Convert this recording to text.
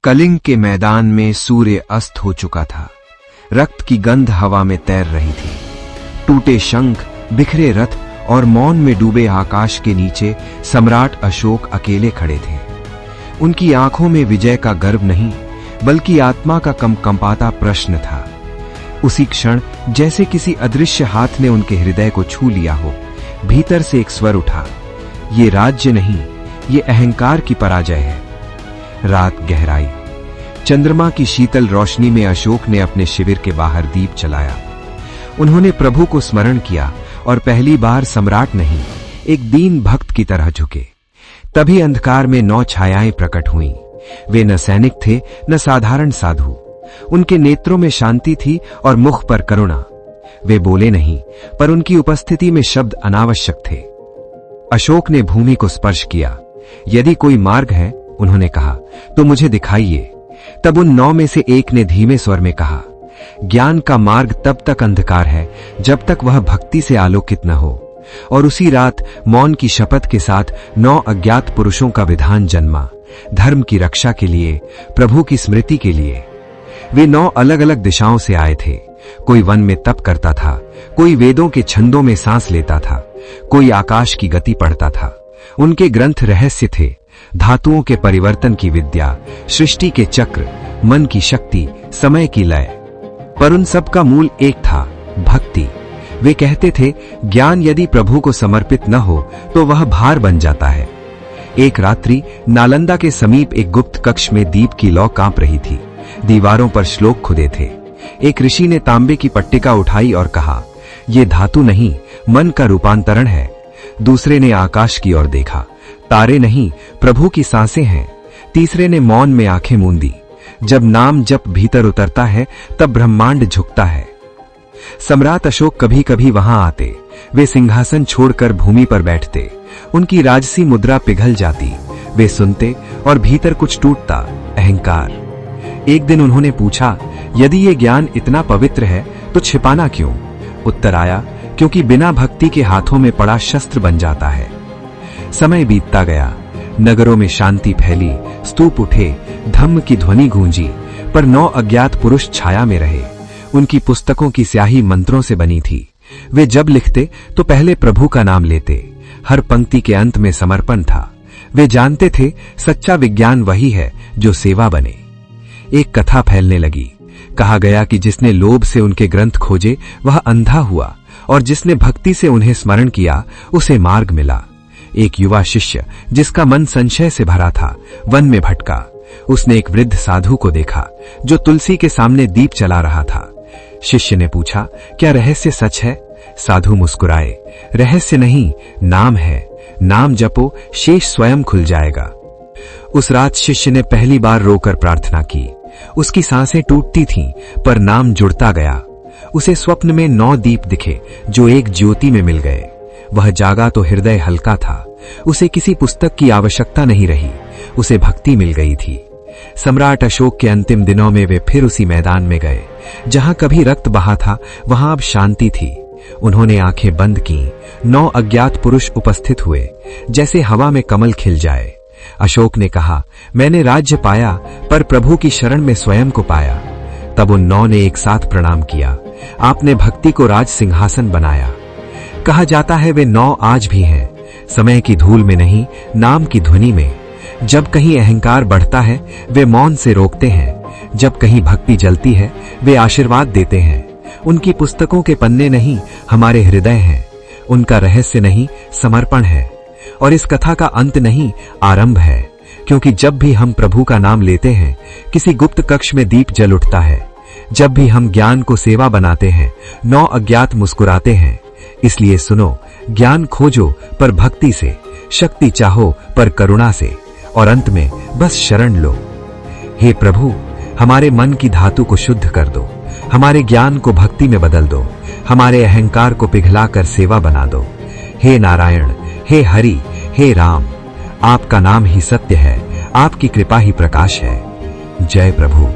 कलिंग के मैदान में सूर्य अस्त हो चुका था। रक्त की गंध हवा में तैर रही थी। टूटे शंख, बिखरे रथ और मौन में डूबे आकाश के नीचे सम्राट अशोक अकेले खड़े थे। उनकी आंखों में विजय का गर्व नहीं, बल्कि आत्मा का कंपाता प्रश्न था। उसी क्षण जैसे किसी अदृश्य हाथ ने उनके हृदय को छू लिया हो, भीतर से एक स्वर उठा, ये राज्य नहीं, ये अहंकार की पराजय है। रात गहराई। चंद्रमा की शीतल रोशनी में अशोक ने अपने शिविर के बाहर दीप जलाया। उन्होंने प्रभु को स्मरण किया और पहली बार सम्राट नहीं, एक दीन भक्त की तरह झुके। तभी अंधकार में 9 छायाएं प्रकट हुईं। वे न सैनिक थे, न साधारण साधु। उनके नेत्रों में शांति थी और मुख पर करुणा। वे बोले नहीं, पर उनकी उपस्थिति में शब्द अनावश्यक थे। अशोक ने भूमि को स्पर्श किया। यदि कोई मार्ग है, उन्होंने कहा, तो मुझे दिखाइए। तब उन 9 में से एक ने धीमे स्वर में कहा, ज्ञान का मार्ग तब तक अंधकार है जब तक वह भक्ति से आलोकित न हो। और उसी रात मौन की शपथ के साथ 9 अज्ञात पुरुषों का विधान जन्मा, धर्म की रक्षा के लिए, प्रभु की स्मृति के लिए। वे 9 अलग अलग दिशाओं से आए थे। कोई वन में तप करता था, कोई वेदों के छंदों में सांस लेता था, कोई आकाश की गति पढ़ता था। उनके ग्रंथ रहस्य थे, धातुओं के परिवर्तन की विद्या, सृष्टि के चक्र, मन की शक्ति, समय की लय। पर उन सब का मूल एक था, भक्ति। वे कहते थे, ज्ञान यदि प्रभु को समर्पित न हो तो वह भार बन जाता है। एक रात्रि नालंदा के समीप एक गुप्त कक्ष में दीप की लौ कांप रही थी। दीवारों पर श्लोक खुदे थे। एक ऋषि ने तांबे की पट्टिका उठाई और कहा, यह धातु नहीं, मन का रूपांतरण है। दूसरे ने आकाश की ओर देखा, तारे नहीं, प्रभु की सांसें हैं। तीसरे ने मौन में आंखें मूंदी। जब नाम जप भीतर उतरता है, तब ब्रह्मांड झुकता है। सम्राट अशोक कभी कभी वहां आते। वे सिंहासन छोड़कर भूमि पर बैठते। उनकी राजसी मुद्रा पिघल जाती। वे सुनते और भीतर कुछ टूटता, अहंकार। एक दिन उन्होंने पूछा, यदि ये ज्ञान इतना पवित्र है तो छिपाना क्यों? उत्तर आया, क्योंकि बिना भक्ति के हाथों में पड़ा शस्त्र बन जाता है। समय बीतता गया। नगरों में शांति फैली, स्तूप उठे, धम्म की ध्वनि गूंजी, पर 9 अज्ञात पुरुष छाया में रहे। उनकी पुस्तकों की स्याही मंत्रों से बनी थी। वे जब लिखते तो पहले प्रभु का नाम लेते। हर पंक्ति के अंत में समर्पण था। वे जानते थे, सच्चा विज्ञान वही है जो सेवा बने। एक कथा फैलने लगी। कहा गया कि जिसने लोभ से उनके ग्रंथ खोजे वह अंधा हुआ, और जिसने भक्ति से उन्हें स्मरण किया उसे मार्ग मिला। एक युवा शिष्य, जिसका मन संशय से भरा था, वन में भटका। उसने एक वृद्ध साधु को देखा जो तुलसी के सामने दीप जला रहा था। शिष्य ने पूछा, क्या रहस्य सच है? साधु मुस्कुराए, रहस्य नहीं, नाम है। नाम जपो, शेष स्वयं खुल जाएगा। उस रात शिष्य ने पहली बार रोकर प्रार्थना की। उसकी सांसें टूटती थीं, पर नाम जुड़ता गया। उसे स्वप्न में 9 दीप दिखे जो एक ज्योति में मिल गए। वह जागा तो हृदय हल्का था। उसे किसी पुस्तक की आवश्यकता नहीं रही, उसे भक्ति मिल गई थी। सम्राट अशोक के अंतिम दिनों में वे फिर उसी मैदान में गए। जहां कभी रक्त बहा था, वहां अब शांति थी। उन्होंने आंखें बंद की। 9 अज्ञात पुरुष उपस्थित हुए, जैसे हवा में कमल खिल जाए। अशोक ने कहा, मैंने राज्य पाया, पर प्रभु की शरण में स्वयं को पाया। तब उन 9 ने एक साथ प्रणाम किया। आपने भक्ति को राज सिंहासन बनाया। कहा जाता है वे 9 आज भी हैं, समय की धूल में नहीं, नाम की ध्वनि में। जब कहीं अहंकार बढ़ता है, वे मौन से रोकते हैं। जब कहीं भक्ति जलती है, वे आशीर्वाद देते हैं। उनकी पुस्तकों के पन्ने नहीं, हमारे हृदय हैं। उनका रहस्य नहीं, समर्पण है। और इस कथा का अंत नहीं, आरंभ है। क्योंकि जब भी हम प्रभु का नाम लेते हैं, किसी गुप्त कक्ष में दीप जल उठता है। जब भी हम ज्ञान को सेवा बनाते हैं, 9 अज्ञात मुस्कुराते हैं। इसलिए सुनो, ज्ञान खोजो पर भक्ति से, शक्ति चाहो पर करुणा से, और अंत में बस शरण लो। हे प्रभु, हमारे मन की धातु को शुद्ध कर दो। हमारे ज्ञान को भक्ति में बदल दो। हमारे अहंकार को पिघलाकर सेवा बना दो। हे नारायण, हे हरि, हे राम, आपका नाम ही सत्य है, आपकी कृपा ही प्रकाश है। जय प्रभु।